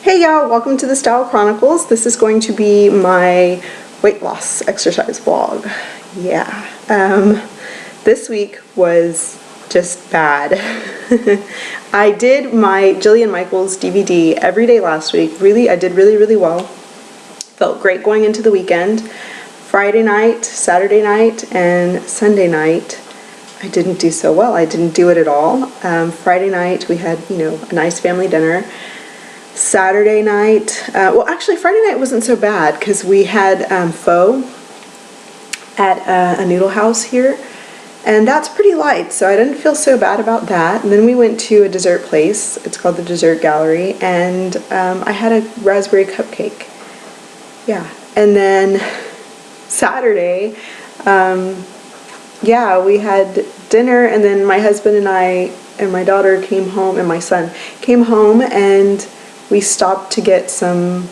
Hey y'all, welcome to the Style Chronicles. This is going to be my weight loss exercise vlog. This week was just bad. I did my Jillian Michaels DVD every day last week. I did really well. Felt great going into the weekend. Friday night, Saturday night, and Sunday night, I didn't do so well. I didn't do it at all. Friday night, we had, a nice family dinner. Saturday night, Friday night wasn't so bad because we had pho at a noodle house here, and that's pretty light, so I didn't feel so bad about that. And then we went to a dessert place. It's called the Dessert Gallery, and I had a raspberry cupcake. And then Saturday, we had dinner, and then my husband and I and my daughter came home, and my son came home, and we stopped to get some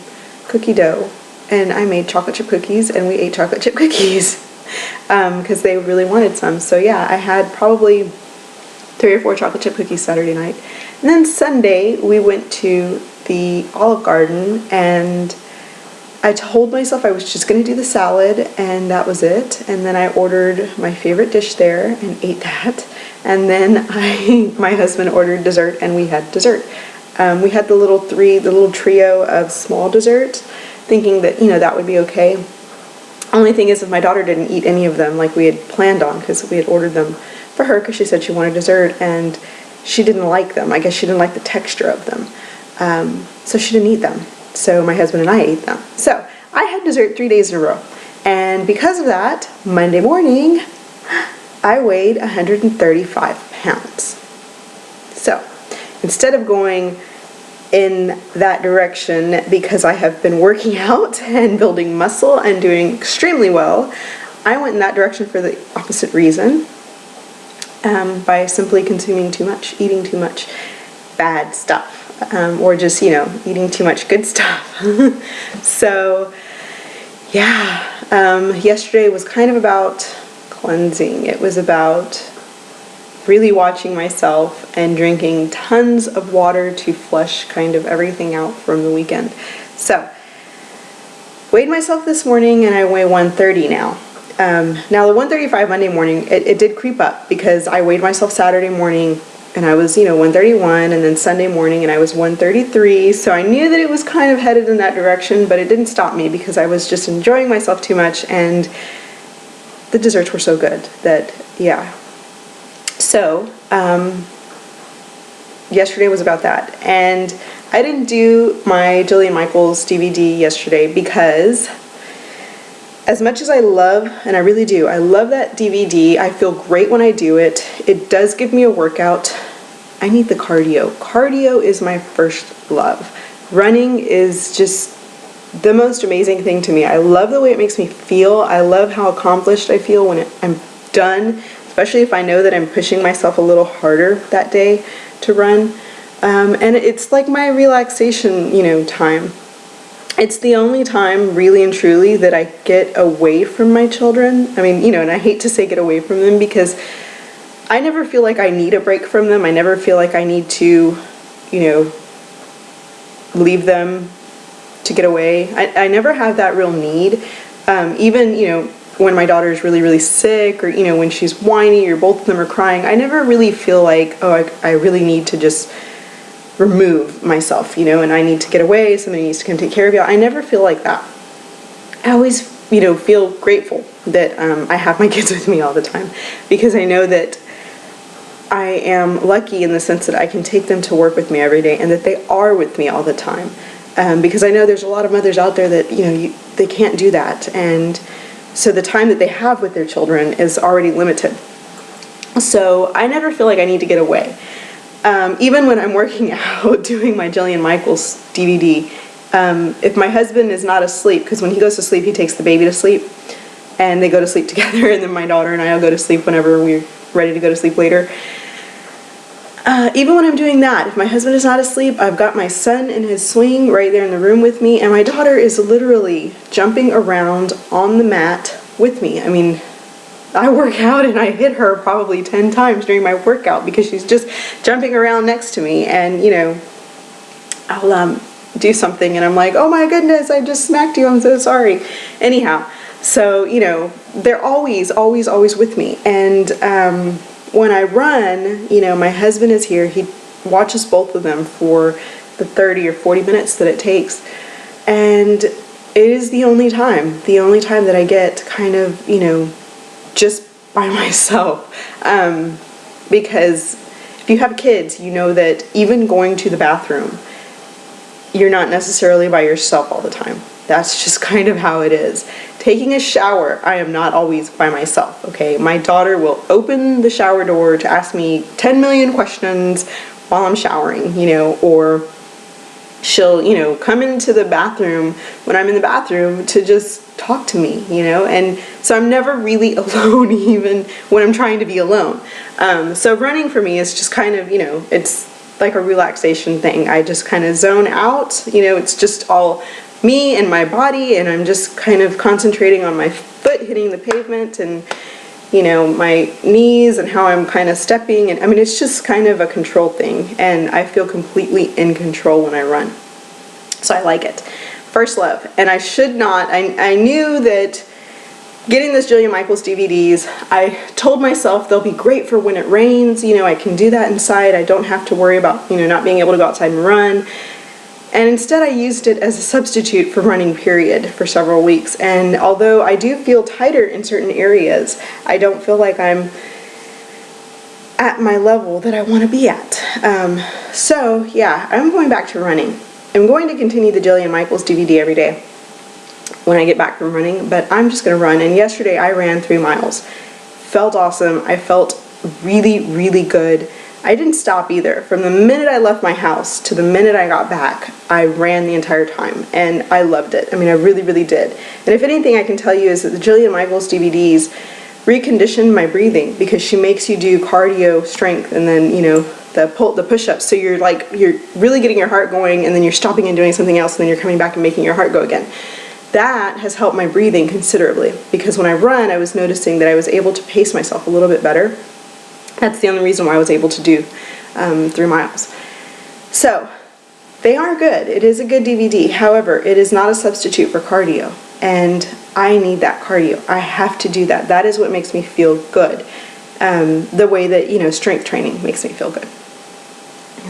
cookie dough, and I made chocolate chip cookies, and we ate chocolate chip cookies because they really wanted some. So yeah, I had probably 3 or 4 chocolate chip cookies Saturday night. And then Sunday we went to the Olive Garden, and I told myself I was just going to do the salad, and that was it. And then I ordered my favorite dish there and ate that. And then my husband ordered dessert, and we had dessert. We had the little trio of small desserts, thinking that, that would be okay. Only thing is, if my daughter didn't eat any of them like we had planned on, because we had ordered them for her because she said she wanted dessert, and she didn't like them. I guess she didn't like the texture of them. So she didn't eat them. So my husband and I ate them. So I had dessert 3 days in a row. And because of that, Monday morning, I weighed 135 pounds. So instead of going in that direction, because I have been working out and building muscle and doing extremely well, I went in that direction for the opposite reason, by simply consuming too much, eating too much bad stuff, or just, eating too much good stuff. So, yesterday was kind of about cleansing. It was about really watching myself and drinking tons of water to flush kind of everything out from the weekend. So, weighed myself this morning, and I weigh 130 now. Now the 135 Monday morning, it did creep up because I weighed myself Saturday morning, and I was, 131, and then Sunday morning, and I was 133, so I knew that it was kind of headed in that direction, but it didn't stop me because I was just enjoying myself too much, and the desserts were so good that, So, yesterday was about that, and I didn't do my Jillian Michaels DVD yesterday because as much as I love, and I really do, I love that DVD, I feel great when I do it, it does give me a workout. I need the cardio. Cardio is my first love. Running is just the most amazing thing to me. I love the way it makes me feel. I love how accomplished I feel when I'm done, especially if I know that I'm pushing myself a little harder that day to run. And it's like my relaxation, time. It's the only time, really and truly, that I get away from my children. I mean, and I hate to say get away from them because I never feel like I need a break from them. I never feel like I need to, leave them to get away. I never have that real need. Even, when my daughter is really sick, or, when she's whiny, or both of them are crying, I never really feel like, I really need to just remove myself, and I need to get away, somebody needs to come take care of you. I never feel like that. I always, feel grateful that I have my kids with me all the time, because I know that I am lucky in the sense that I can take them to work with me every day, and that they are with me all the time, because I know there's a lot of mothers out there that, they can't do that, and so the time that they have with their children is already limited. So I never feel like I need to get away. Even when I'm working out, doing my Jillian Michaels DVD, if my husband is not asleep, because when he goes to sleep, he takes the baby to sleep, and they go to sleep together, and then my daughter and I will go to sleep whenever we're ready to go to sleep later. Even when I'm doing that, if my husband is not asleep, I've got my son in his swing right there in the room with me, and my daughter is literally jumping around on the mat with me. I mean, I work out and I hit her probably 10 times during my workout because she's just jumping around next to me, and I'll do something and I'm like, oh my goodness, I just smacked you, I'm so sorry. Anyhow, so, you know, they're always with me. And when I run, you know, my husband is here. He watches both of them for the 30 or 40 minutes that it takes. And it is the only time that I get kind of, you know, just by myself. Because if you have kids, you know that even going to the bathroom, you're not necessarily by yourself all the time. That's just kind of how it is. Taking a shower, I am not always by myself, okay? My daughter will open the shower door to ask me 10 million questions while I'm showering, you know, or she'll, you know, come into the bathroom when I'm in the bathroom to just talk to me, you know, and so I'm never really alone even when I'm trying to be alone. So running for me is just kind of, you know, it's like a relaxation thing. I just kind of zone out, you know, it's just all me and my body, and I'm just kind of concentrating on my foot hitting the pavement and, you know, my knees and how I'm kind of stepping. And I mean, it's just kind of a control thing, and I feel completely in control when I run. So I like it. First love. And I should not, I knew that getting this Jillian Michaels DVDs, I told myself they'll be great for when it rains. You know, I can do that inside. I don't have to worry about, you know, not being able to go outside and run. And instead I used it as a substitute for running, period, for several weeks. And although I do feel tighter in certain areas, I don't feel like I'm at my level that I want to be at. So yeah, I'm going back to running. I'm going to continue the Jillian Michaels DVD every day when I get back from running, but I'm just going to run. And yesterday I ran 3 miles. Felt awesome. I felt really, really good. I didn't stop either. From the minute I left my house to the minute I got back, I ran the entire time, and I loved it. I mean, I really, really did. And if anything I can tell you is that the Jillian Michaels DVDs reconditioned my breathing, because she makes you do cardio strength and then, you know, the push-ups. So you're really getting your heart going, and then you're stopping and doing something else, and then you're coming back and making your heart go again. That has helped my breathing considerably, because when I run, I was noticing that I was able to pace myself a little bit better. That's the only reason why I was able to do 3 miles. So they are good. It is a good DVD. However, it is not a substitute for cardio, and I need that cardio. I have to do that. That is what makes me feel good. The way that, you know, strength training makes me feel good.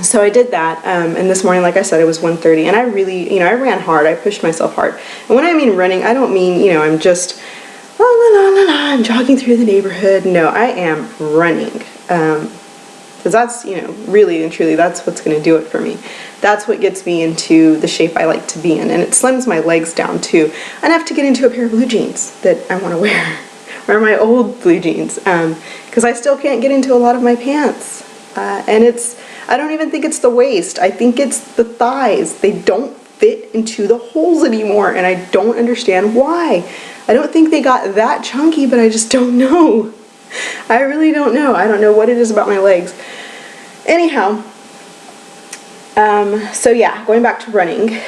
So I did that, and this morning, like I said, it was 1:30, and I really, you know, I ran hard. I pushed myself hard. And when I mean running, I don't mean, you know, I'm just la la la la la, I'm jogging through the neighborhood. No, I am running. Because that's, you know, really and truly, that's what's going to do it for me. That's what gets me into the shape I like to be in, and it slims my legs down too. Enough to get into a pair of blue jeans that I want to wear, or my old blue jeans, because I still can't get into a lot of my pants. And I don't even think it's the waist. I think it's the thighs. They don't fit into the holes anymore, and I don't understand why. I don't think they got that chunky, but I just don't know. I really don't know. I don't know what it is about my legs. Anyhow, so yeah, going back to running,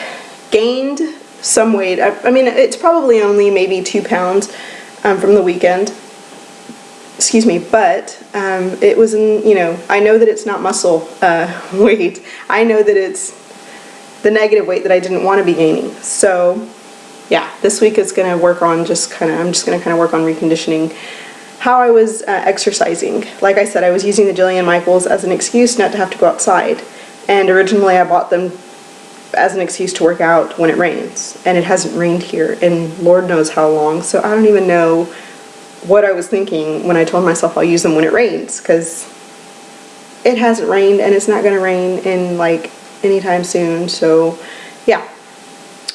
gained some weight. I mean, it's probably only maybe 2 pounds from the weekend. Excuse me, but it was in, you know, I know that it's not muscle weight. I know that it's the negative weight that I didn't want to be gaining. So yeah, this week is going to work on I'm just going to kind of work on reconditioning how I was exercising. Like I said, I was using the Jillian Michaels as an excuse not to have to go outside. And originally I bought them as an excuse to work out when it rains. And it hasn't rained here in Lord knows how long. So I don't even know what I was thinking when I told myself I'll use them when it rains. Because it hasn't rained, and it's not going to rain in like anytime soon. So yeah,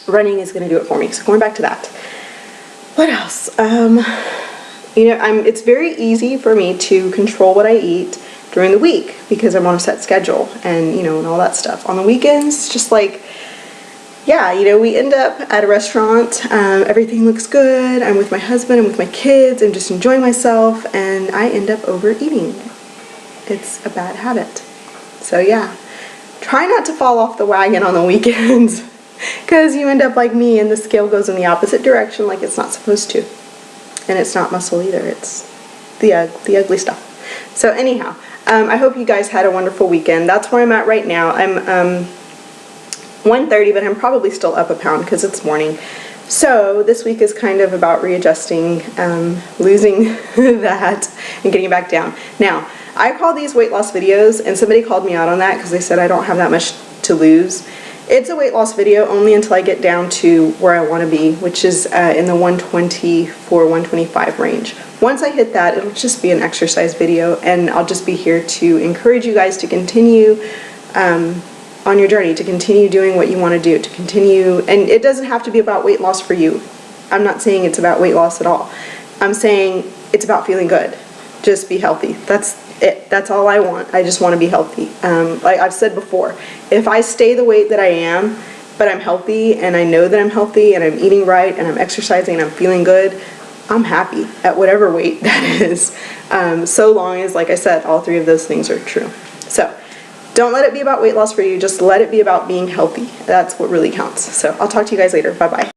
running is going to do it for me. So going back to that. What else? You know, it's very easy for me to control what I eat during the week because I'm on a set schedule and, you know, and all that stuff. On the weekends, just like, yeah, you know, we end up at a restaurant, everything looks good, I'm with my husband, I'm with my kids, I'm just enjoying myself, and I end up overeating. It's a bad habit. So yeah, try not to fall off the wagon on the weekends because you end up like me and the scale goes in the opposite direction like it's not supposed to. And it's not muscle either, it's the ugly stuff. So anyhow, I hope you guys had a wonderful weekend. That's where I'm at right now. I'm 1:30, but I'm probably still up a pound because it's morning. So this week is kind of about readjusting, losing that, and getting back down. Now, I call these weight loss videos, and somebody called me out on that because they said I don't have that much to lose. It's a weight loss video only until I get down to where I want to be, which is in the 124, 125 range. Once I hit that, it'll just be an exercise video, and I'll just be here to encourage you guys to continue on your journey, to continue doing what you want to do, to continue, and it doesn't have to be about weight loss for you. I'm not saying it's about weight loss at all. I'm saying it's about feeling good. Just be healthy. That's it. That's all I want. I just want to be healthy. Like I've said before, if I stay the weight that I am, but I'm healthy and I know that I'm healthy and I'm eating right and I'm exercising and I'm feeling good, I'm happy at whatever weight that is. So long as, like I said, all three of those things are true. So don't let it be about weight loss for you. Just let it be about being healthy. That's what really counts. So I'll talk to you guys later. Bye-bye.